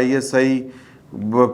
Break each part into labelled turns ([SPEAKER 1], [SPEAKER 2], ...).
[SPEAKER 1] ISI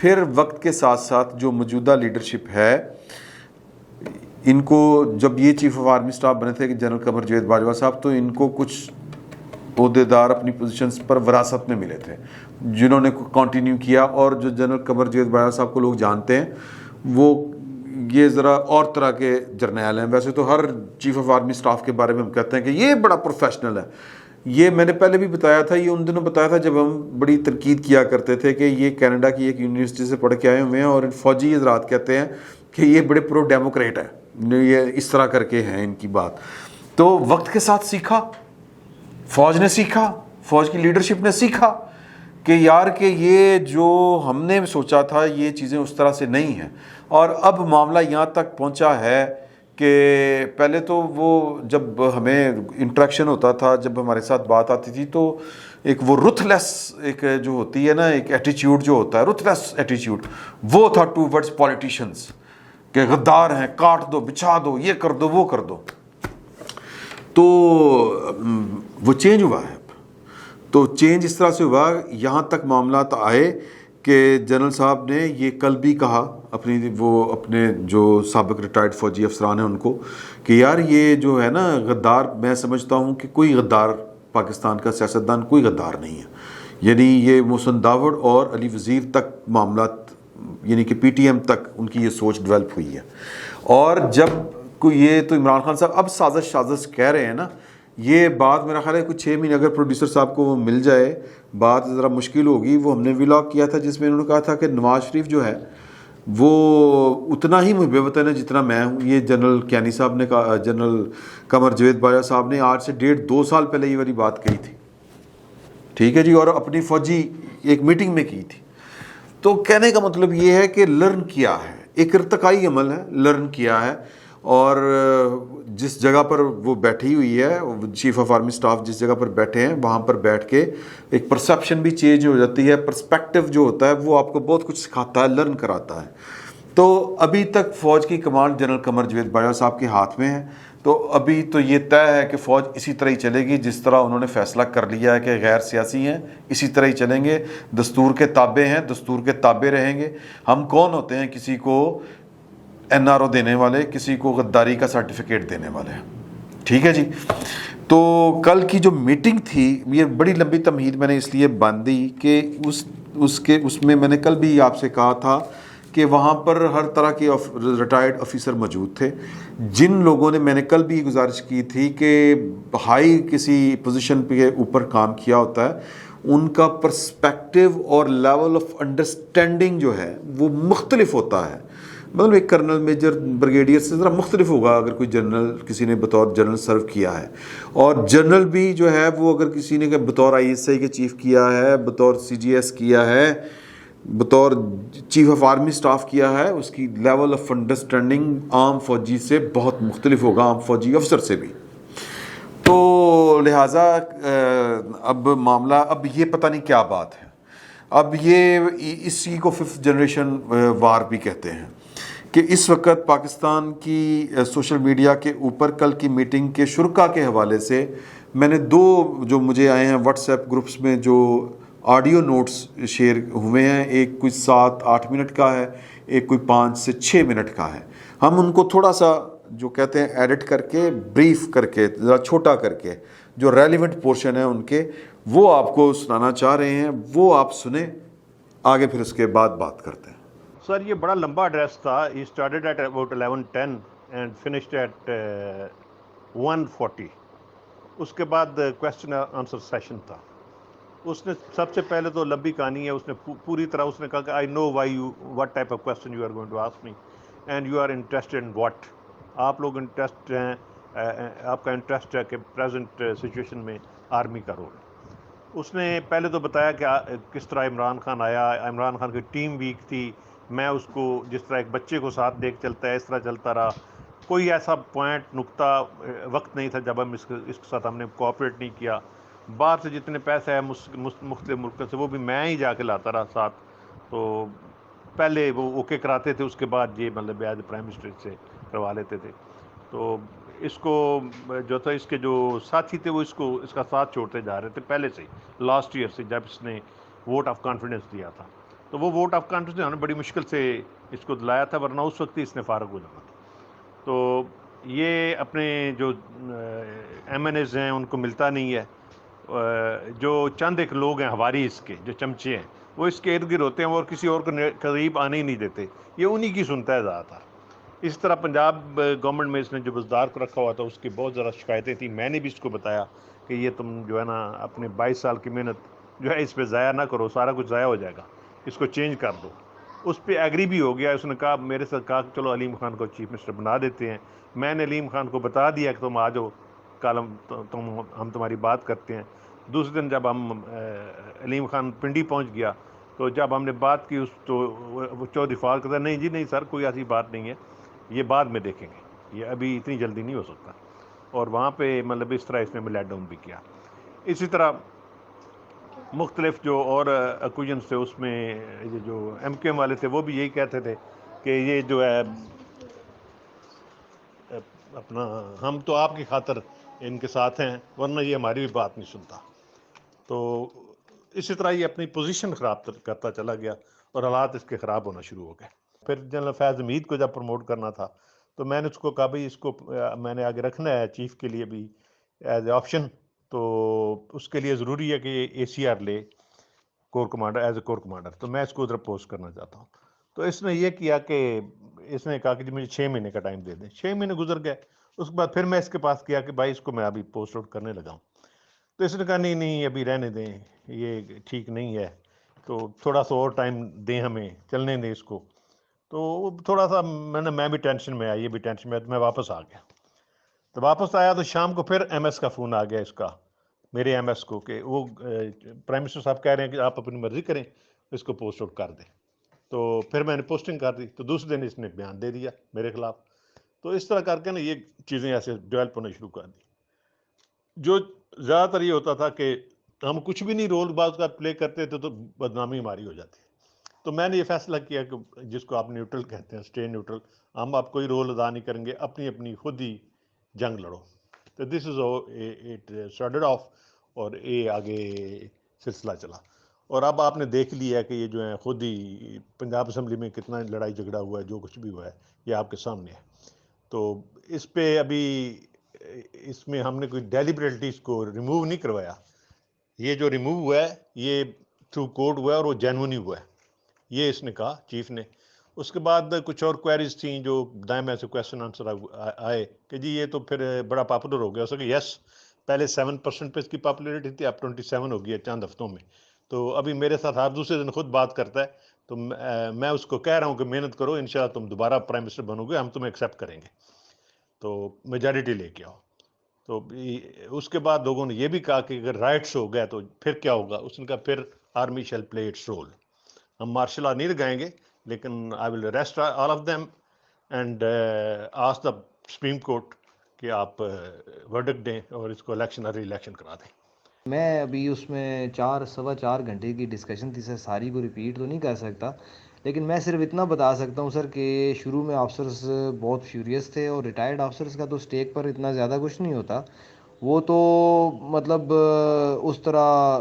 [SPEAKER 1] پھر وقت کے ساتھ ساتھ جو موجودہ لیڈرشپ ہے، ان کو جب یہ چیف آف آرمی اسٹاف بنے تھے کہ جنرل قمر جاوید باجوہ صاحب، تو ان کو کچھ عہدیدار اپنی پوزیشنز پر وراثت میں ملے تھے جنہوں نے کنٹینیو کیا، اور جو جنرل قمر جاوید باجوہ صاحب کو لوگ جانتے ہیں وہ یہ ذرا اور طرح کے جرنیل ہیں. ویسے تو ہر چیف آف آرمی اسٹاف کے بارے میں ہم کہتے ہیں کہ یہ بڑا پروفیشنل ہے. یہ میں نے پہلے بھی بتایا تھا، یہ ان دنوں بتایا تھا جب ہم بڑی تنقید کیا کرتے تھے کہ یہ کینیڈا کی ایک یونیورسٹی سے پڑھ کے آئے ہوئے ہیں اور فوجی حضرات کہتے ہیں کہ یہ بڑے پرو ڈیموکریٹ ہیں، یہ اس طرح کر کے ہیں ان کی بات. تو وقت کے ساتھ سیکھا، فوج نے سیکھا، فوج کی لیڈرشپ نے سیکھا کہ یار کہ یہ جو ہم نے سوچا تھا یہ چیزیں اس طرح سے نہیں ہیں. اور اب معاملہ یہاں تک پہنچا ہے کہ پہلے تو وہ جب ہمیں انٹریکشن ہوتا تھا، جب ہمارے ساتھ بات آتی تھی، تو ایک وہ رتھ لیس ایک جو ہوتی ہے نا، ایک ایٹیچیوڈ جو ہوتا ہے، رتھ لیس ایٹیچیوڈ، وہ تھا ٹو ورڈز پولیٹیشنز کہ غدار ہیں، کاٹ دو، بچھا دو، یہ کر دو، وہ کر دو. تو وہ چینج ہوا ہے. تو چینج اس طرح سے ہوا، یہاں تک معاملات آئے کہ جنرل صاحب نے یہ کل بھی کہا اپنے جو سابق ریٹائرڈ فوجی افسران ہیں ان کو کہ یار یہ جو ہے نا غدار، میں سمجھتا ہوں کہ کوئی غدار پاکستان کا سیاستدان کوئی غدار نہیں ہے. یعنی یہ محسن داوڑ اور علی وزیر تک معاملات، یعنی کہ پی ٹی ایم تک ان کی یہ سوچ ڈیولپ ہوئی ہے. اور جب کوئی یہ تو عمران خان صاحب اب سازش کہہ رہے ہیں نا، یہ بات میرا خیال ہے کچھ 6 مہینے اگر پروڈیوسر صاحب کو وہ مل جائے، بات ذرا مشکل ہوگی. وہ ہم نے ولاگ کیا تھا جس میں انہوں نے کہا تھا کہ نواز شریف جو ہے وہ اتنا ہی محب وطن ہے جتنا میں ہوں. یہ جنرل کیانی صاحب نے کہا، جنرل قمر جاوید باجوہ صاحب نے آج سے 1.5-2 سال پہلے یہ والی بات کہی تھی، ٹھیک ہے جی، اور اپنی فوجی ایک میٹنگ میں کی تھی. تو کہنے کا مطلب یہ ہے کہ لرن کیا ہے، ایک ارتقائی عمل ہے، لرن کیا ہے. اور جس جگہ پر وہ بیٹھی ہوئی ہے، چیف آف آرمی اسٹاف جس جگہ پر بیٹھے ہیں، وہاں پر بیٹھ کے ایک پرسیپشن بھی چینج ہو جاتی ہے. پرسپیکٹیو جو ہوتا ہے وہ آپ کو بہت کچھ سکھاتا ہے، لرن کراتا ہے. تو ابھی تک فوج کی کمانڈ جنرل قمر جاوید باجوہ صاحب کے ہاتھ میں ہے. تو ابھی تو یہ طے ہے کہ فوج اسی طرح ہی چلے گی جس طرح انہوں نے فیصلہ کر لیا ہے کہ غیر سیاسی ہیں، اسی طرح ہی چلیں گے. دستور کے تابع ہیں، دستور کے تابع رہیں گے. ہم کون ہوتے ہیں کسی کو این آر او دینے والے، کسی کو غداری کا سرٹیفکیٹ دینے والے ہیں، ٹھیک ہے جی. تو کل کی جو میٹنگ تھی، یہ بڑی لمبی تمہید میں نے اس لیے باندھی کہ اس میں نے کل بھی آپ سے کہا تھا کہ وہاں پر ہر طرح کے ریٹائرڈ آفیسر موجود تھے. جن لوگوں نے، میں نے کل بھی گزارش کی تھی کہ ہائی کسی پوزیشن پہ اوپر کام کیا ہوتا ہے، ان کا پرسپیکٹیو اور لیول آف انڈرسٹینڈنگ جو ہے وہ مختلف ہوتا ہے. مطلب ایک کرنل، میجر، بریگیڈیئر سے ذرا مختلف ہوگا اگر کوئی جنرل کسی نے بطور جنرل سرو کیا ہے. اور جنرل بھی جو ہے وہ اگر کسی نے بطور آئی ایس آئی کے چیف کیا ہے، بطور سی جی ایس کیا ہے، بطور چیف آف آرمی اسٹاف کیا ہے، اس کی لیول آف انڈرسٹینڈنگ عام فوجی سے بہت مختلف ہوگا، عام فوجی افسر سے بھی. تو لہٰذا اب معاملہ، اب یہ پتہ نہیں کیا بات ہے. اب یہ اسی کو 5th جنریشن وار بھی کہتے ہیں کہ اس وقت پاکستان کی سوشل میڈیا کے اوپر کل کی میٹنگ کے شرکا کے حوالے سے میں نے 2 جو مجھے آئے ہیں واٹس ایپ گروپس میں جو آڈیو نوٹس شیئر ہوئے ہیں، ایک کوئی 7-8 منٹ کا ہے، ایک کوئی 5 سے 6 منٹ کا ہے. ہم ان کو تھوڑا سا جو کہتے ہیں ایڈٹ کر کے، بریف کر کے، ذرا چھوٹا کر کے، جو ریلیونٹ پورشن ہے ان کے، وہ آپ کو سنانا چاہ رہے ہیں. وہ آپ سنیں، آگے پھر اس کے بعد بات کرتے ہیں.
[SPEAKER 2] سر یہ بڑا لمبا ایڈریس تھا. He started at about 11:10 and finished at 1:40. اس کے بعد کویسچن آنسر سیشن تھا. اس نے سب سے پہلے تو لمبی کہانی ہے، اس نے پوری طرح اس نے کہا کہ I know why you what type of question you are going to ask me and you are interested in what. آپ لوگ انٹرسٹ ہیں، آپ کا انٹرسٹ ہے کہ پریزنٹ سچویشن میں آرمی کا رول. اس نے پہلے تو بتایا کہ کس طرح عمران خان آیا، عمران خان کی ٹیم ویک تھی. میں اس کو جس طرح ایک بچے کو ساتھ دیکھ چلتا ہے اس طرح چلتا رہا. کوئی ایسا پوائنٹ، نقطہ وقت نہیں تھا جب ہم اس کے ساتھ ہم نے کوآپریٹ نہیں کیا. باہر سے جتنے پیسے ہیں مختلف ملکوں سے وہ بھی میں ہی جا کے لاتا رہا ساتھ. تو پہلے وہ اوکے کراتے تھے، اس کے بعد یہ مطلب ایز پرائم منسٹر سے کروا لیتے تھے. تو اس کو جو تھا، اس کے جو ساتھی تھے وہ اس کا ساتھ چھوڑتے جا رہے تھے پہلے سے، لاسٹ ایئر سے، جب اس نے ووٹ آف کانفیڈنس دیا تھا. تو وہ ووٹ آف کانفیڈنس ہم نے بڑی مشکل سے اس کو دلایا تھا، ورنہ اس وقت ہی اس نے فارغ ہو جانا تھا. تو یہ اپنے جو ایم این ایز ہیں ان کو ملتا نہیں ہے. جو چند ایک لوگ ہیں ہواری اس کے جو چمچے ہیں وہ اس کے ارد گرد ہوتے ہیں اور کسی اور کو قریب آنے ہی نہیں دیتے. یہ انہی کی سنتا ہے زیادہ تر. اس طرح پنجاب گورنمنٹ میں اس نے جو بزدار کو رکھا ہوا تھا اس کی بہت زیادہ شکایتیں تھیں. میں نے بھی اس کو بتایا کہ یہ تم جو ہے نا اپنے 22 سال کی محنت جو ہے اس پہ ضائع نہ کرو، سارا کچھ ضائع ہو جائے گا، اس کو چینج کر دو. اس پہ ایگری بھی ہو گیا. اس نے کہا میرے ساتھ کہا کہ چلو علیم خان کو چیف منسٹر بنا دیتے ہیں. میں نے علیم خان کو بتا دیا کہ تم آ جاؤ، کل ہم تمہاری بات کرتے ہیں. دوسرے دن جب ہم علیم خان پنڈی پہنچ گیا تو جب ہم نے بات کی اس تو وہ چودھری فاضل کہتا نہیں جی نہیں سر کوئی ایسی بات نہیں ہے، یہ بعد میں دیکھیں گے، یہ ابھی اتنی جلدی نہیں ہو سکتا. اور وہاں پہ مطلب اس طرح اس نے لیٹ ڈاؤن بھی کیا. اسی طرح مختلف جو اور اکوجنس تھے اس میں یہ جو ایم کیو ایم والے تھے وہ بھی یہی کہتے تھے کہ یہ جو ہے اپنا ہم تو آپ کی خاطر ان کے ساتھ ہیں ورنہ یہ ہماری بھی بات نہیں سنتا. تو اسی طرح یہ اپنی پوزیشن خراب کرتا چلا گیا اور حالات اس کے خراب ہونا شروع ہو گئے. پھر جنرل فیض حمید کو جب پروموٹ کرنا تھا تو میں نے اس کو کہا بھائی اس کو میں نے آگے رکھنا ہے چیف کے لیے بھی ایز اے آپشن، تو اس کے لیے ضروری ہے کہ اے سی آر لے corps commander as a corps commander. تو میں اس کو ادھر پوسٹ کرنا چاہتا ہوں. تو اس نے یہ کیا کہ اس نے کہا کہ جی مجھے 6 مہینے کا ٹائم دے دیں. 6 مہینے گزر گئے. اس کے بعد پھر میں اس کے پاس کیا کہ بھائی اس کو میں ابھی پوسٹ آؤٹ کرنے لگا ہوں. تو اس نے کہا نہیں نہیں ابھی رہنے دیں، یہ ٹھیک نہیں ہے، تو تھوڑا سا اور ٹائم دیں ہمیں، چلنے دیں اس کو. تو تھوڑا سا میں بھی ٹینشن میں آیا، یہ بھی ٹینشن میں آیا، تو میں واپس آ گیا. تو واپس آیا تو شام کو پھر ایم ایس کا فون آ گیا اس کا، میرے ایم ایس کو، کہ وہ پرائم منسٹر صاحب کہہ رہے ہیں کہ آپ اپنی مرضی کریں، اس کو پوسٹ آؤٹ کر دیں. تو پھر میں نے پوسٹنگ کر دی. تو دوسرے دن اس نے بیان دے دیا میرے خلاف. تو اس طرح کر کے نا یہ چیزیں ایسے ڈیولپ ہونا شروع کر دی. جو زیادہ تر یہ ہوتا تھا کہ ہم کچھ بھی نہیں رول بعض کا پلے کرتے تھے تو بدنامی ہماری ہو جاتی. تو میں نے یہ فیصلہ کیا کہ جس کو آپ نیوٹرل کہتے ہیں، اسٹے نیوٹرل، ہم آپ کوئی رول ادا نہیں کریں گے، اپنی اپنی خود ہی جنگ لڑو. تو دس از اٹ اسٹارٹڈ آف اور یہ آگے سلسلہ چلا. اور اب آپ نے دیکھ لیا ہے کہ یہ جو ہے خود ہی پنجاب اسمبلی میں کتنا لڑائی جھگڑا ہوا ہے، جو کچھ بھی ہوا ہے یہ آپ کے سامنے ہے. تو اس پہ ابھی اس میں ہم نے کوئی ڈیلیبریٹلی اس کو ریموو نہیں کروایا. یہ جو ریموو ہوا ہے یہ تھرو کورٹ ہوا ہے اور وہ جینوئن ہوا ہے، یہ اس نے کہا چیف نے. اس کے بعد کچھ اور کوئریز تھیں جو دائیں سے کویشچن آنسر آئے کہ جی یہ تو پھر بڑا پاپولر ہو گیا. اس کہ یس پہلے 7% پہ اس کی پاپولیرٹی تھی، اب 27 ہو گئی ہے چند ہفتوں میں. تو ابھی میرے ساتھ ہر دوسرے دن خود بات کرتا ہے. تو میں اس کو کہہ رہا ہوں کہ محنت کرو، انشاءاللہ تم دوبارہ پرائم منسٹر بنو گے، ہم تمہیں ایکسیپٹ کریں گے، تو میجارٹی لے کے آؤ. تو اس کے بعد لوگوں نے یہ بھی کہا کہ اگر رائٹس ہو گیا تو پھر کیا ہوگا. اس نے کہا پھر army shall play its role. ہم مارشل لا نہیں لگائیں گے لیکن I will arrest all of them and ask the Supreme Court کہ آپ ورڈکٹ دیں اور اس کو ری الیکشن کرا دیں.
[SPEAKER 3] میں ابھی اس میں 4 گھنٹے کی ڈسکشن تھی سر، ساری کو ریپیٹ تو نہیں کر سکتا، لیکن میں صرف اتنا بتا سکتا ہوں سر کہ شروع میں آفسرس بہت فیوریس تھے، اور ریٹائرڈ آفسرس کا تو اسٹیک پر اتنا زیادہ کچھ نہیں ہوتا. وہ تو مطلب اس طرح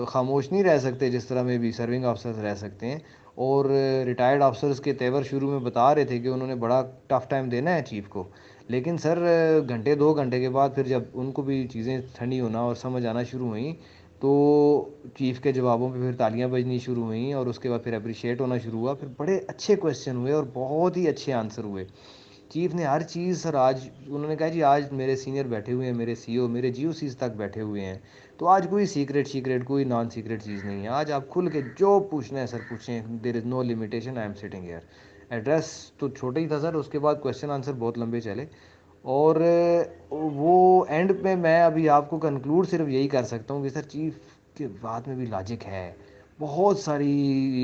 [SPEAKER 3] خاموش نہیں رہ سکتے جس طرح میں بھی سرونگ آفسرس رہ سکتے ہیں. اور ریٹائرڈ آفسرس کے تیور شروع میں بتا رہے تھے کہ انہوں نے بڑا ٹف ٹائم دینا ہے چیف کو، لیکن سر 2 گھنٹے کے بعد پھر جب ان کو بھی چیزیں ٹھنڈی ہونا اور سمجھ آنا شروع ہوئیں تو چیف کے جوابوں پہ پھر تالیاں بجنی شروع ہوئیں، اور اس کے بعد پھر اپریشیٹ ہونا شروع ہوا. پھر بڑے اچھے کویشچن ہوئے اور بہت ہی اچھے آنسر ہوئے. چیف نے ہر چیز سر، آج انہوں نے کہا جی آج میرے سینئر بیٹھے ہوئے ہیں، میرے سی او، میرے جی او سیز تک بیٹھے ہوئے ہیں، تو آج کوئی سیکریٹ کوئی نان سیکریٹ چیز نہیں ہے. آج آپ کھل کے جو پوچھنا ہے سر پوچھیں، there is no limitation, I am sitting here. Address تو چھوٹا ہی تھا سر، اس کے بعد کویشچن آنسر بہت لمبے چلے. اور وہ اینڈ پہ میں ابھی آپ کو کنکلوڈ صرف یہی کر سکتا ہوں کہ سر چیف کے بات میں بھی لاجک ہے. بہت ساری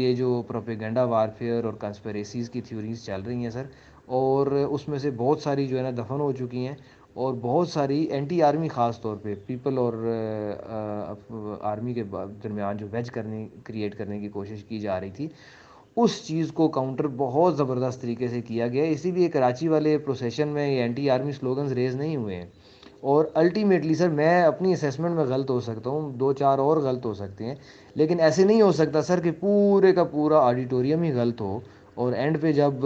[SPEAKER 3] یہ جو پروپیگنڈا وارفیئر اور کنسپریسیز کی تھیوریز چل رہی ہیں سر، اور اس میں سے بہت ساری جو ہے نا دفن ہو چکی ہیں، اور بہت ساری اینٹی آرمی خاص طور پہ پیپل اور آرمی کے درمیان جو ویج کریٹ کرنے کی کوشش کی جا رہی تھی، اس چیز کو کاؤنٹر بہت زبردست طریقے سے کیا گیا. اسی لیے کراچی والے پروسیشن میں یہ اینٹی آرمی سلوگنز ریز نہیں ہوئے ہیں. اور الٹیمیٹلی سر میں اپنی اسیسمنٹ میں غلط ہو سکتا ہوں، 2 4 اور غلط ہو سکتے ہیں، لیکن ایسے نہیں ہو سکتا سر کہ پورے کا پورا آڈیٹوریم ہی غلط ہو، اور اینڈ پہ جب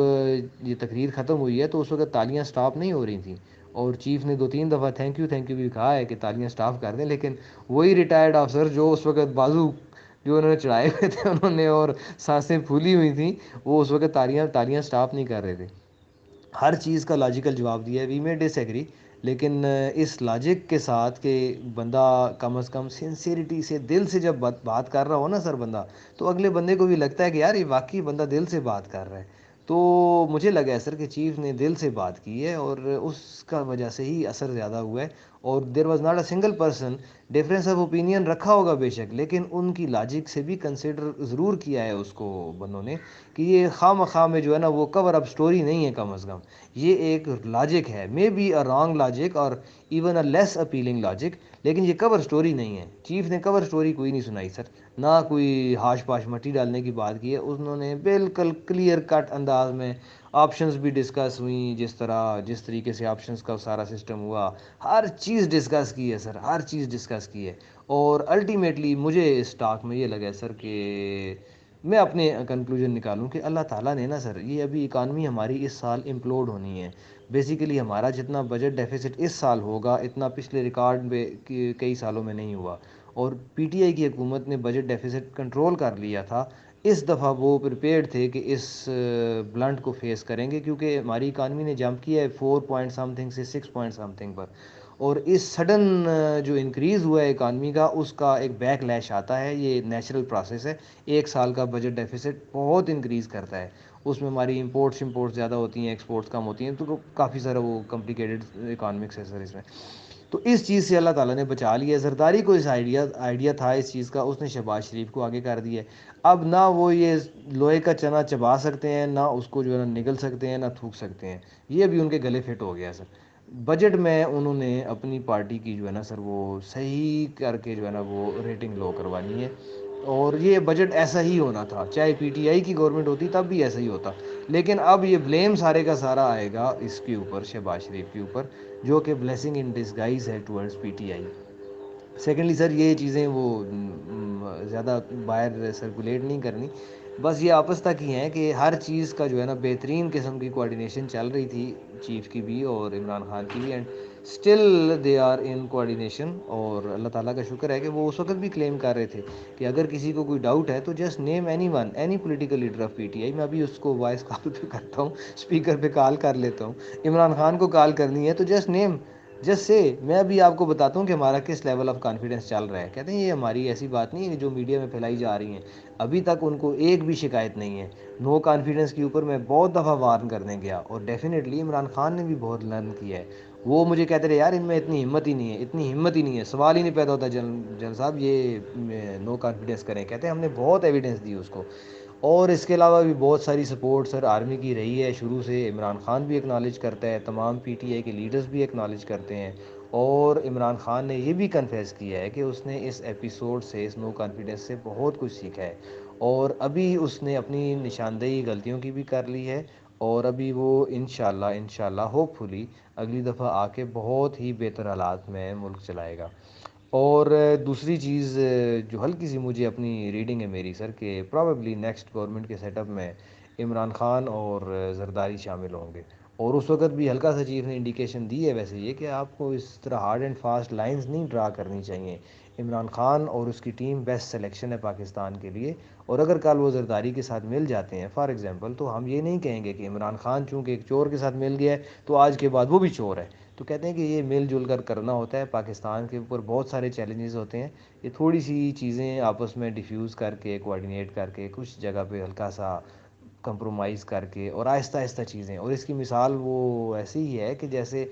[SPEAKER 3] یہ تقریر ختم ہوئی ہے تو اس وقت تالیاں سٹاپ نہیں ہو رہی تھیں، اور چیف نے 2 3 دفعہ تھینک یو بھی کہا ہے کہ تالیاں سٹاپ کر دیں، لیکن وہی ریٹائرڈ افسر جو اس وقت بازو جو انہوں نے چڑھائے ہوئے تھے انہوں نے اور سانسیں پھولی ہوئی تھیں، وہ اس وقت تالیاں سٹاپ نہیں کر رہے تھے۔ ہر چیز کا لاجیکل جواب دیا ہے، وی میں ڈس ایگری، لیکن اس لاجک کے ساتھ کہ بندہ کم از کم سنسیریٹی سے دل سے جب بات کر رہا ہو نا سر بندہ، تو اگلے بندے کو بھی لگتا ہے کہ یار یہ واقعی بندہ دل سے بات کر رہا ہے۔ تو مجھے لگا ہے سر کہ چیف نے دل سے بات کی ہے، اور اس کا وجہ سے ہی اثر زیادہ ہوا ہے، اور there was not a single person, difference of opinion رکھا ہوگا بے شک، لیکن ان کی لاجک سے بھی کنسیڈر ضرور کیا ہے اس کو بندوں نے، کہ یہ خواہ مخواہ میں جو ہے نا وہ کور اپ سٹوری نہیں ہے، کم از کم یہ ایک لاجک ہے، may be a wrong logic اور even a less appealing logic, لیکن یہ کور سٹوری نہیں ہے۔ چیف نے کور سٹوری کوئی نہیں سنائی سر، نہ کوئی ہاش پاش مٹی ڈالنے کی بات کی ہے، انہوں نے بالکل کلیئر کٹ انداز میں آپشنز بھی ڈسکس ہوئیں، جس طریقے سے آپشنز کا سارا سسٹم ہوا، ہر چیز ڈسکس کی ہے سر، ہر چیز ڈسکس کی ہے، اور الٹیمیٹلی مجھے اس ٹاک میں یہ لگا ہے سر کہ میں اپنے کنکلوژن نکالوں کہ اللہ تعالیٰ نے نا سر، یہ ابھی اکانومی ہماری اس سال امپلوڈ ہونی ہے، بیسیکلی ہمارا جتنا بجٹ ڈیفیسٹ اس سال ہوگا اتنا پچھلے ریکارڈ میں کئی سالوں میں نہیں ہوا، اور پی ٹی آئی کی حکومت نے بجٹ ڈیفیسٹ کنٹرول کر لیا تھا، اس دفعہ وہ پریپیئرڈ تھے کہ اس بلنٹ کو فیس کریں گے، کیونکہ ہماری اکانومی نے جمپ کیا ہے 4 پوائنٹ سم تھنگ سے 6 پوائنٹ سم تھنگ پر، اور اس سڈن جو انکریز ہوا ہے اکانومی کا، اس کا ایک بیک لیش آتا ہے، یہ نیچرل پروسیس ہے، 1 سال کا بجٹ ڈیفیسٹ بہت انکریز کرتا ہے، اس میں ہماری امپورٹس زیادہ ہوتی ہیں، ایکسپورٹس کم ہوتی ہیں، تو کافی سارا وہ کمپلیکیٹڈ اکانومکس ہے سر اس میں، تو اس چیز سے اللہ تعالیٰ نے بچا لیا ہے۔ زرداری کو اس آئیڈیا تھا اس چیز کا، اس نے شہباز شریف کو آگے کر دیا ہے، اب نہ وہ یہ لوہے کا چنا چبا سکتے ہیں، نہ اس کو جو ہے نا نگل سکتے ہیں، نہ تھوک سکتے ہیں، یہ بھی ان کے گلے فٹ ہو گیا سر۔ بجٹ میں انہوں نے اپنی پارٹی کی جو ہے نا سر وہ صحیح کر کے جو ہے نا وہ ریٹنگ لو کروانی ہے، اور یہ بجٹ ایسا ہی ہونا تھا، چاہے پی ٹی آئی کی گورنمنٹ ہوتی تب بھی ایسا ہی ہوتا، لیکن اب یہ بلیم سارے کا سارا آئے گا اس کے اوپر، شہباز شریف کے اوپر، جو کہ بلیسنگ ان ڈسگائز ہے towards P T I. Secondly sir یہ چیزیں وہ زیادہ باہر سرکولیٹ نہیں کرنی، بس یہ آپس تک ہی ہیں کہ ہر چیز کا جو ہے نا بہترین قسم کی کوارڈینیشن چل رہی تھی چیف کی بھی اور عمران خان کی بھی، and still they are in coordination, اور اللہ تعالیٰ کا شکر ہے کہ وہ اس وقت بھی کلیم کر رہے تھے کہ اگر کسی کو کوئی ڈاؤٹ ہے تو just name any one, any political leader of P T آئی، میں ابھی اس کو وائس کال پہ کرتا ہوں، اسپیکر پہ کال کر لیتا ہوں، عمران خان کو کال کرنی ہے تو جسٹ نیم، جس سے میں ابھی آپ کو بتاتا ہوں کہ ہمارا کس لیول آف کانفیڈنس چل رہا ہے، کہتے ہیں یہ ہماری ایسی بات نہیں ہے جو میڈیا میں پھیلائی جا رہی ہیں، ابھی تک ان کو ایک بھی شکایت نہیں ہے، نو کانفیڈنس کے اوپر میں بہت دفعہ وارن کرنے گیا، اور ڈیفینیٹلی عمران خان نے بھی بہت لرن کیا ہے، وہ مجھے کہتے رہے یار ان میں اتنی ہمت ہی نہیں ہے، اتنی ہمت ہی نہیں ہے، سوال ہی نہیں پیدا ہوتا جنرل صاحب یہ نو کانفیڈنس کریں، کہتے ہیں ہم نے بہت ایویڈنس دی اس کو، اور اس کے علاوہ بھی بہت ساری سپورٹ سر آرمی کی رہی ہے شروع سے، عمران خان بھی ایکنالج کرتا ہے، تمام پی ٹی آئی کے لیڈرز بھی ایکنالج کرتے ہیں، اور عمران خان نے یہ بھی کنفیس کیا ہے کہ اس نے اس ایپیسوڈ سے، اس نو کانفیڈنس سے بہت کچھ سیکھا ہے، اور ابھی اس نے اپنی نشاندہی غلطیوں کی بھی کر لی ہے، اور ابھی وہ انشاءاللہ ہوپ فلی اگلی دفعہ آ کے بہت ہی بہتر حالات میں ملک چلائے گا۔ اور دوسری چیز جو ہلکی سی مجھے اپنی ریڈنگ ہے میری سر، کہ پرابیبلی نیکسٹ گورنمنٹ کے سیٹ اپ میں عمران خان اور زرداری شامل ہوں گے، اور اس وقت بھی ہلکا سا چیف نے انڈیکیشن دی ہے ویسے یہ کہ آپ کو اس طرح ہارڈ اینڈ فاسٹ لائنز نہیں ڈرا کرنی چاہیے، عمران خان اور اس کی ٹیم بیسٹ سلیکشن ہے پاکستان کے لیے، اور اگر کل وہ زرداری کے ساتھ مل جاتے ہیں فار ایگزامپل، تو ہم یہ نہیں کہیں گے کہ عمران خان چونکہ ایک چور کے ساتھ مل گیا ہے تو آج کے بعد وہ بھی چور ہے، تو کہتے ہیں کہ یہ مل جل کر کرنا ہوتا ہے، پاکستان کے اوپر بہت سارے چیلنجز ہوتے ہیں، یہ تھوڑی سی چیزیں آپس میں ڈیفیوز کر کے کوارڈینیٹ کر کے کچھ جگہ پہ ہلکا سا کمپرومائز کر کے اور آہستہ آہستہ چیزیں، اور اس کی مثال وہ ایسی ہی ہے کہ جیسے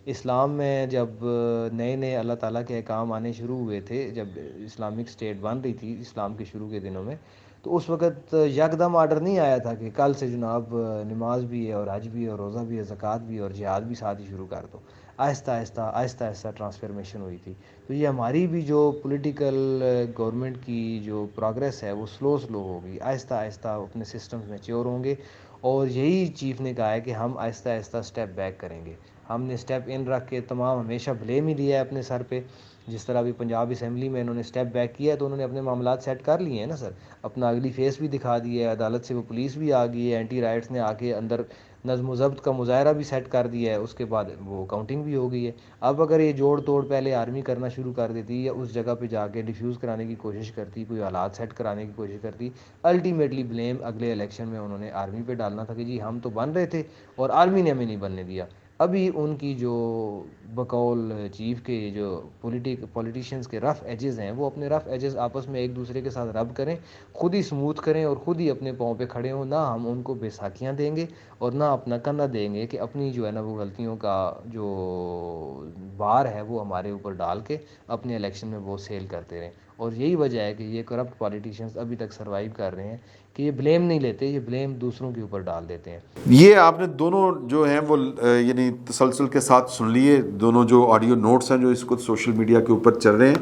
[SPEAKER 3] اسلام میں جب نئے نئے اللہ تعالیٰ کے احکام آنے شروع ہوئے تھے، جب اسلامک اسٹیٹ بن رہی تھی اسلام کے شروع کے دنوں میں، تو اس وقت یکدم آرڈر نہیں آیا تھا کہ کل سے جناب نماز بھی ہے اور حج بھی ہے اور روزہ بھی ہے، زکوٰۃ بھی ہے اور جہاد بھی ساتھ ہی شروع کر دو، آہستہ آہستہ ٹرانسفارمیشن ہوئی تھی، تو یہ ہماری بھی جو پولیٹیکل گورنمنٹ کی جو پروگریس ہے وہ سلو ہوگی، آہستہ آہستہ اپنے سسٹمز میچور ہوں گے، اور یہی چیف نے کہا ہے کہ ہم آہستہ آہستہ سٹیپ بیک کریں گے، ہم نے اسٹیپ ان رکھ کے تمام ہمیشہ بلیم ہی لیا ہے اپنے سر پہ. جس طرح ابھی پنجاب اسمبلی میں انہوں نے اسٹیپ بیک کیا ہے تو انہوں نے اپنے معاملات سیٹ کر لیے ہیں نا سر, اپنا اگلی فیس بھی دکھا دی ہے, عدالت سے وہ پولیس بھی آ گئی ہے, اینٹی رائٹس نے آ کے اندر نظم و ضبط کا مظاہرہ بھی سیٹ کر دیا ہے, اس کے بعد وہ کاؤنٹنگ بھی ہو گئی ہے. اب اگر یہ جوڑ توڑ پہلے آرمی کرنا شروع کر دیتی یا اس جگہ پہ جا کے ڈیفیوز کرانے کی کوشش کرتی, کوئی حالات سیٹ کرانے کی کوشش کرتی, الٹیمیٹلی بلیم اگلے الیکشن میں انہوں نے آرمی پہ ڈالنا تھا کہ جی ہم تو بن رہے تھے اور آرمی نے ہمیں نہیں بننے دیا. ابھی ان کی جو بقول چیف کے جو پولیٹیشینز کے رف ایجز ہیں وہ اپنے رف ایجز آپس میں ایک دوسرے کے ساتھ رب کریں, خود ہی سموتھ کریں اور خود ہی اپنے پاؤں پہ کھڑے ہوں. نہ ہم ان کو بیساکھیاں دیں گے اور نہ اپنا کندھا دیں گے کہ اپنی جو ہے نا وہ غلطیوں کا جو بار ہے وہ ہمارے اوپر ڈال کے اپنے الیکشن میں وہ سیل کرتے رہیں. اور یہی وجہ ہے کہ یہ کرپٹ پولیٹیشینز ابھی تک سروائیو کر رہے ہیں کہ یہ بلیم نہیں لیتے, یہ بلیم دوسروں کے اوپر ڈال دیتے ہیں.
[SPEAKER 1] یہ آپ نے دونوں جو ہیں وہ یعنی تسلسل کے ساتھ سن لیے, دونوں جو آڈیو نوٹس ہیں جو اس کو سوشل میڈیا کے اوپر چل رہے ہیں.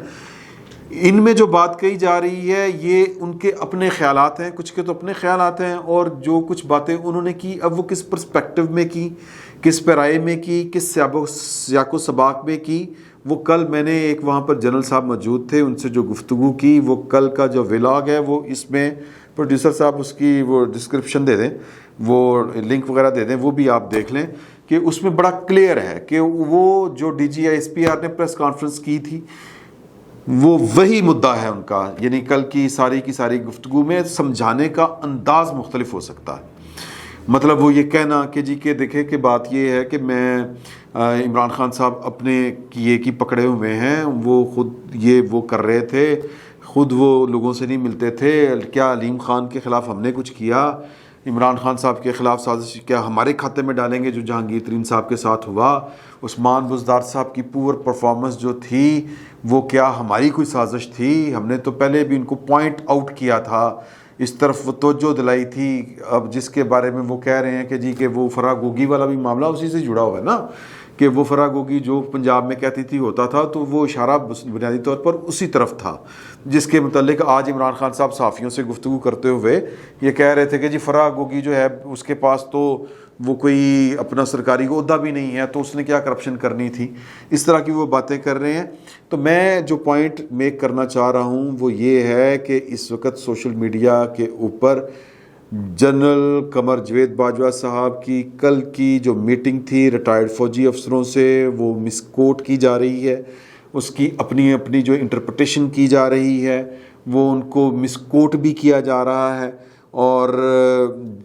[SPEAKER 1] ان میں جو بات کہی جا رہی ہے یہ ان کے اپنے خیالات ہیں, کچھ کے تو اپنے خیالات ہیں, اور جو کچھ باتیں انہوں نے کی اب وہ کس پرسپیکٹو میں کی, کس پیرائے میں کی, کس سیاق و سباق میں کی, وہ کل میں نے ایک وہاں پر جنرل صاحب موجود تھے ان سے جو گفتگو کی, وہ کل کا جو ولاگ ہے وہ اس میں پروڈیوسر صاحب اس کی وہ ڈسکرپشن دے دیں, وہ لنک وغیرہ دے دیں, وہ بھی آپ دیکھ لیں کہ اس میں بڑا کلیئر ہے کہ وہ جو D G I S P R نے پریس کانفرنس کی تھی وہ وہی مدعا ہے ان کا. یعنی کل کی ساری گفتگو میں سمجھانے کا انداز مختلف ہو سکتا ہے. مطلب وہ یہ کہنا کہ جی کہ دیکھیں کہ بات یہ ہے کہ میں عمران خان صاحب اپنے کیے کی پکڑے ہوئے ہیں, وہ خود یہ وہ کر رہے تھے, خود وہ لوگوں سے نہیں ملتے تھے, کیا علیم خان کے خلاف ہم نے کچھ کیا, عمران خان صاحب کے خلاف سازش کیا ہمارے کھاتے میں ڈالیں گے جو جہانگیر ترین صاحب کے ساتھ ہوا, عثمان بزدار صاحب کی پور پرفارمنس جو تھی وہ کیا ہماری کوئی سازش تھی, ہم نے تو پہلے بھی ان کو پوائنٹ آؤٹ کیا تھا, اس طرف وہ توجہ دلائی تھی. اب جس کے بارے میں وہ کہہ رہے ہیں کہ جی کہ وہ فرا گوگی والا بھی معاملہ اسی سے جڑا ہوا ہے نا, کہ وہ فرا گوگی جو پنجاب میں کہتی تھی ہوتا تھا, تو وہ اشارہ بنیادی طور پر اسی طرف تھا, جس کے متعلق آج عمران خان صاحب صحافیوں سے گفتگو کرتے ہوئے یہ کہہ رہے تھے کہ جی فرا گوگی جو ہے اس کے پاس تو وہ کوئی اپنا سرکاری عہدہ بھی نہیں ہے, تو اس نے کیا کرپشن کرنی تھی, اس طرح کی وہ باتیں کر رہے ہیں. تو میں جو پوائنٹ میک کرنا چاہ رہا ہوں وہ یہ ہے کہ اس وقت سوشل میڈیا کے اوپر جنرل قمر جاوید باجوہ صاحب کی کل کی جو میٹنگ تھی ریٹائرڈ فوجی افسروں سے وہ مس کوٹ کی جا رہی ہے, اس کی اپنی جو انٹرپریٹیشن کی جا رہی ہے وہ ان کو مس کوٹ بھی کیا جا رہا ہے, اور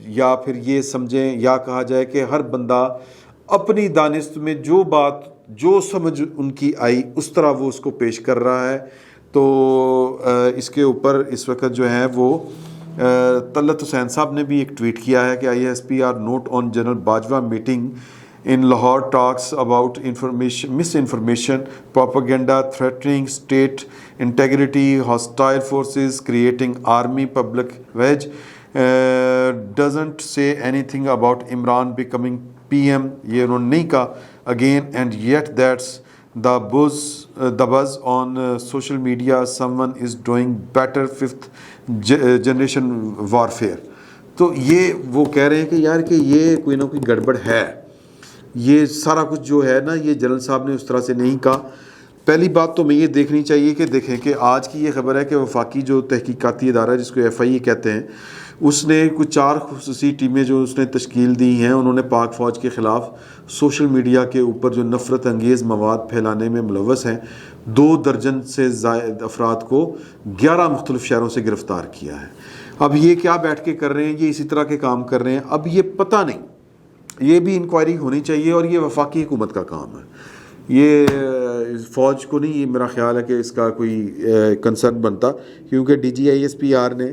[SPEAKER 1] یا پھر یہ سمجھیں یا کہا جائے کہ ہر بندہ اپنی دانست میں جو بات جو سمجھ ان کی آئی اس طرح وہ اس کو پیش کر رہا ہے. تو اس کے اوپر اس وقت جو ہے وہ طلعت حسین صاحب نے بھی ایک ٹویٹ کیا ہے کہ I S P R note on General Bajwa meeting in Lahore talks about misinformation, propaganda, threatening state integrity, hostile forces, creating army public wedge, doesn't say anything about Imran becoming PM. یہ انہوں نے نہیں کہا again, and yet that's the buzz on social media, someone is doing better fifth generation warfare. تو یہ وہ کہہ رہے ہیں کہ یار کہ یہ کوئی نہ کوئی گڑبڑ ہے, یہ سارا کچھ جو ہے نا یہ جنرل صاحب نے اس طرح سے نہیں کہا. پہلی بات تو میں یہ دیکھنی چاہیے کہ دیکھیں کہ آج کی یہ خبر ہے کہ وفاقی جو تحقیقاتی ادارہ ہے جس کو ایف آئی اے کہتے ہیں, اس نے کچھ 4 خصوصی ٹیمیں جو اس نے تشکیل دی ہیں, انہوں نے پاک فوج کے خلاف سوشل میڈیا کے اوپر جو نفرت انگیز مواد پھیلانے میں ملوث ہیں 2 درجن سے زائد افراد کو 11 مختلف شہروں سے گرفتار کیا ہے. اب یہ کیا بیٹھ کے کر رہے ہیں, یہ اسی طرح کے کام کر رہے ہیں. اب یہ پتہ نہیں, یہ بھی انکوائری ہونی چاہیے, اور یہ وفاقی حکومت کا کام ہے, یہ فوج کو نہیں. یہ میرا خیال ہے کہ اس کا کوئی کنسرن بنتا, کیونکہ D G I S P R نے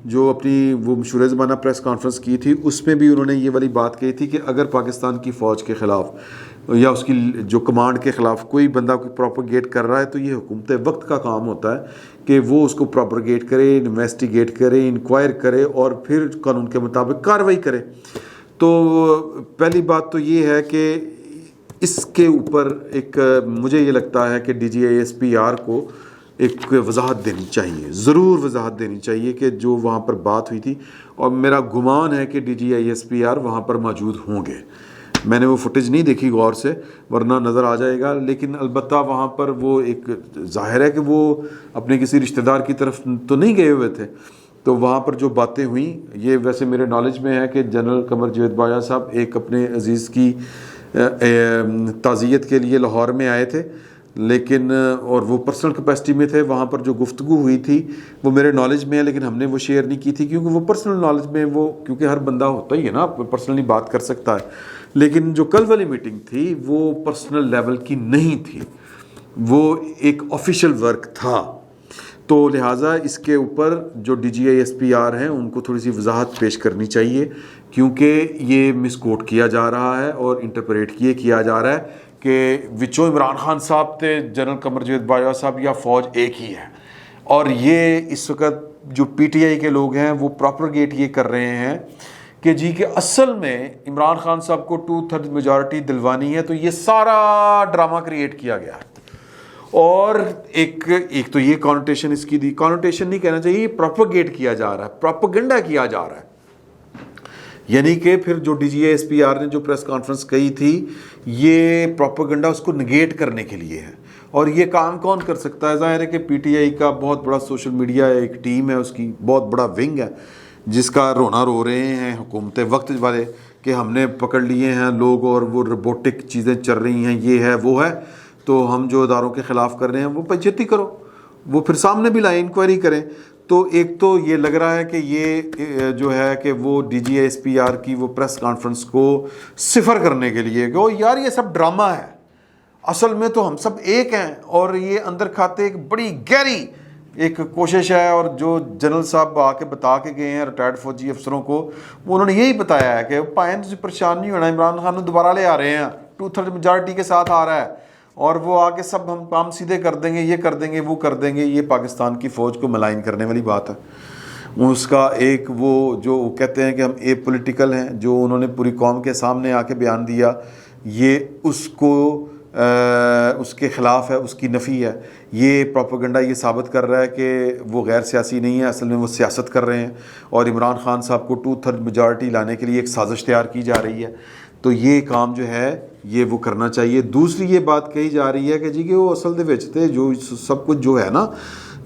[SPEAKER 1] جو اپنی وہ مشہور زمانہ پریس کانفرنس کی تھی اس میں بھی انہوں نے یہ والی بات کہی تھی کہ اگر پاکستان کی فوج کے خلاف یا اس کی جو کمانڈ کے خلاف کوئی بندہ کوئی پروپیگیٹ کر رہا ہے تو یہ حکومت وقت کا کام ہوتا ہے کہ وہ اس کو پروپیگیٹ کرے, انویسٹیگیٹ کرے, انکوائر کرے اور پھر قانون کے مطابق کارروائی کرے. تو پہلی بات تو یہ ہے کہ اس کے اوپر ایک مجھے یہ لگتا ہے کہ D G I S P R کو ایک وضاحت دینی چاہیے, ضرور وضاحت دینی چاہیے کہ جو وہاں پر بات ہوئی تھی, اور میرا گمان ہے کہ D G I S P R وہاں پر موجود ہوں گے. میں نے وہ فوٹیج نہیں دیکھی غور سے ورنہ نظر آ جائے گا، لیکن البتہ وہاں پر وہ ایک ظاہر ہے کہ وہ اپنے کسی رشتہ دار کی طرف تو نہیں گئے ہوئے تھے، تو وہاں پر جو باتیں ہوئیں یہ ویسے میرے نالج میں ہے کہ جنرل قمر جاوید باجوہ صاحب ایک اپنے عزیز کی تعزیت کے لیے لاہور میں آئے تھے، لیکن اور وہ پرسنل کیپیسٹی میں تھے، وہاں پر جو گفتگو ہوئی تھی وہ میرے نالج میں ہے لیکن ہم نے وہ شیئر نہیں کی تھی کیونکہ وہ پرسنل نالج میں وہ کیونکہ ہر بندہ ہوتا ہی ہے نا پرسنلی بات کر سکتا ہے، لیکن جو کل والی میٹنگ تھی وہ پرسنل لیول کی نہیں تھی، وہ ایک آفیشیل ورک تھا، تو لہٰذا اس کے اوپر جو D G I S P R ہیں ان کو تھوڑی سی وضاحت پیش کرنی چاہیے کیونکہ یہ مس کوٹ کیا جا رہا ہے اور انٹرپریٹ کیا جا رہا ہے کہ وچوں عمران خان صاحب تے جنرل قمر جاوید باجوہ صاحب یا فوج ایک ہی ہے، اور یہ اس وقت جو پی ٹی آئی کے لوگ ہیں وہ پراپرگیٹ یہ کر رہے ہیں کہ جی کہ اصل میں عمران خان صاحب کو 2/3 میجارٹی دلوانی ہے، تو یہ سارا ڈرامہ کریٹ کیا گیا ہے، اور ایک تو یہ کانوٹیشن اس کی دی، کانوٹیشن نہیں کہنا چاہیے، یہ پراپرگیٹ کیا جا رہا ہے، پراپیگنڈا کیا جا رہا ہے، یعنی کہ پھر جو D G I S P R نے جو پریس کانفرنس کہی تھی یہ پراپیگنڈا اس کو نگیٹ کرنے کے لیے ہے، اور یہ کام کون کر سکتا ہے؟ ظاہر ہے کہ پی ٹی آئی کا بہت بڑا سوشل میڈیا ہے، ایک ٹیم ہے، اس کی بہت بڑا ونگ ہے جس کا رونا رو رہے ہیں حکومت وقت والے کہ ہم نے پکڑ لیے ہیں لوگ اور وہ روبوٹک چیزیں چل رہی ہیں، یہ ہے وہ ہے، تو ہم جو اداروں کے خلاف کر رہے ہیں وہ پنچیتی کرو، وہ پھر سامنے بھی لائیں، انکوائری کریں۔ تو ایک تو یہ لگ رہا ہے کہ یہ جو ہے کہ وہ D G S P R کی وہ پریس کانفرنس کو صفر کرنے کے لیے کہ یار یہ سب ڈرامہ ہے، اصل میں تو ہم سب ایک ہیں، اور یہ اندر کھاتے ایک بڑی گہری ایک کوشش ہے، اور جو جنرل صاحب آ کے بتا کے گئے ہیں ریٹائرڈ فوجی افسروں کو، وہ انہوں نے یہی بتایا ہے کہ پائیں تجھے پریشان نہیں ہونا، عمران خان دوبارہ لے آ رہے ہیں، 2/3 میجارٹی کے ساتھ آ رہا ہے، اور وہ آ کے سب ہم کام سیدھے کر دیں گے، یہ کر دیں گے، وہ کر دیں گے۔ یہ پاکستان کی فوج کو ملائن کرنے والی بات ہے۔ اس کا ایک وہ جو کہتے ہیں کہ ہم اے پولیٹیکل ہیں، جو انہوں نے پوری قوم کے سامنے آ کے بیان دیا، یہ اس کو اس کے خلاف ہے، اس کی نفی ہے۔ یہ پروپیگنڈا یہ ثابت کر رہا ہے کہ وہ غیر سیاسی نہیں ہے، اصل میں وہ سیاست کر رہے ہیں، اور عمران خان صاحب کو 2/3 میجارٹی لانے کے لیے ایک سازش تیار کی جا رہی ہے۔ تو یہ کام جو ہے یہ وہ کرنا چاہیے۔ دوسری یہ بات کہی جا رہی ہے کہ جی کہ وہ اصل دے وچ تے جو سب کچھ جو ہے نا،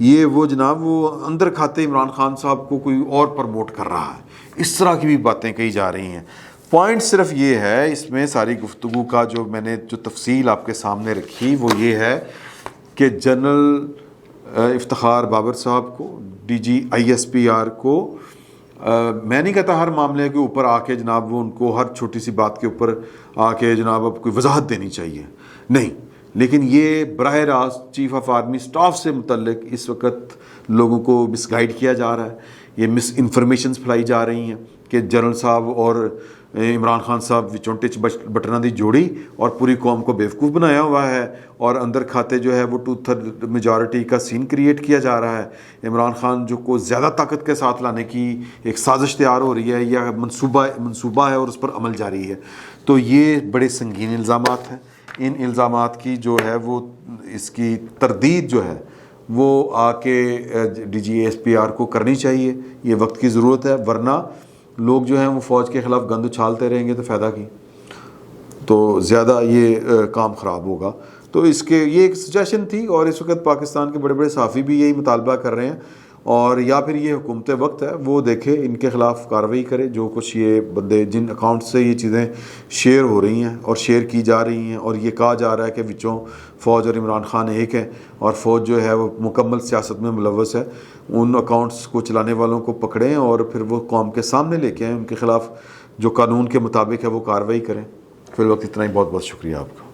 [SPEAKER 1] یہ وہ جناب وہ اندر کھاتے عمران خان صاحب کو کوئی اور پروموٹ کر رہا ہے، اس طرح کی بھی باتیں کہی جا رہی ہیں۔ پوائنٹ صرف یہ ہے اس میں ساری گفتگو کا جو میں نے جو تفصیل آپ کے سامنے رکھی وہ یہ ہے کہ جنرل افتخار بابر صاحب کو، D G I S P R کو، میں نہیں کہتا ہر معاملے کے اوپر آ کے جناب وہ ان کو ہر چھوٹی سی بات کے اوپر آ کے جناب اب کوئی وضاحت دینی چاہیے، نہیں، لیکن یہ براہ راست چیف آف آرمی سٹاف سے متعلق اس وقت لوگوں کو مس گائیڈ کیا جا رہا ہے، یہ مس انفارمیشنز پھیلائی جا رہی ہیں کہ جنرل صاحب اور عمران خان صاحب وچوں ٹچ بٹنا دی جوڑی اور پوری قوم کو بیوقوف بنایا ہوا ہے، اور اندر کھاتے جو ہے وہ 2/3 میجارٹی کا سین کریٹ کیا جا رہا ہے۔ عمران خان جو کو زیادہ طاقت کے ساتھ لانے کی ایک سازش تیار ہو رہی ہے یا منصوبہ ہے اور اس پر عمل جاری ہے۔ تو یہ بڑے سنگین الزامات ہیں، ان الزامات کی جو ہے وہ اس کی تردید جو ہے وہ آ کے D G S P R کو کرنی چاہیے، یہ وقت کی ضرورت ہے، ورنہ لوگ جو ہیں وہ فوج کے خلاف گند اچھالتے رہیں گے تو فائدہ کی، تو زیادہ یہ کام خراب ہوگا۔ تو اس کے یہ ایک سجیشن تھی، اور اس وقت پاکستان کے بڑے بڑے صحافی بھی یہی مطالبہ کر رہے ہیں، اور یا پھر یہ حکومت وقت ہے وہ دیکھے ان کے خلاف کارروائی کرے، جو کچھ یہ بندے جن اکاؤنٹ سے یہ چیزیں شیئر ہو رہی ہیں اور شیئر کی جا رہی ہیں، اور یہ کہا جا رہا ہے کہ وچوں فوج اور عمران خان ایک ہیں اور فوج جو ہے وہ مکمل سیاست میں ملوث ہے، ان اکاؤنٹس کو چلانے والوں کو پکڑیں اور پھر وہ قوم کے سامنے لے کے آئیں، ان کے خلاف جو قانون کے مطابق ہے وہ کارروائی کریں۔ فی الوقت اتنا ہی، بہت بہت شکریہ آپ کا۔